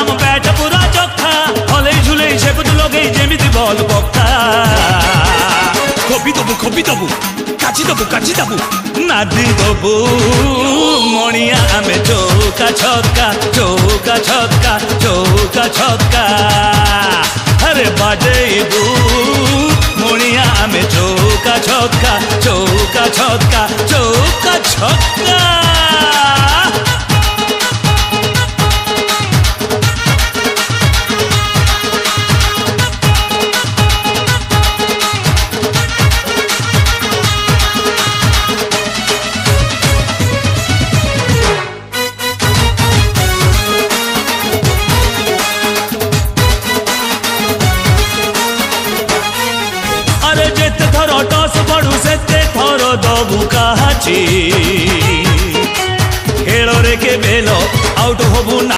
आम बैट पूरा चोखा हले झुले सेपतु लगे जेमिति बल पक्का खोपी दबु काची दबु नादी दबु मणिया आमे चौका छक्का अरे बाजेबू मणिया आमे चौका छक्का टॉस बड़ू से थर दबु काची खेल रे के बेलो आउट होबू ना।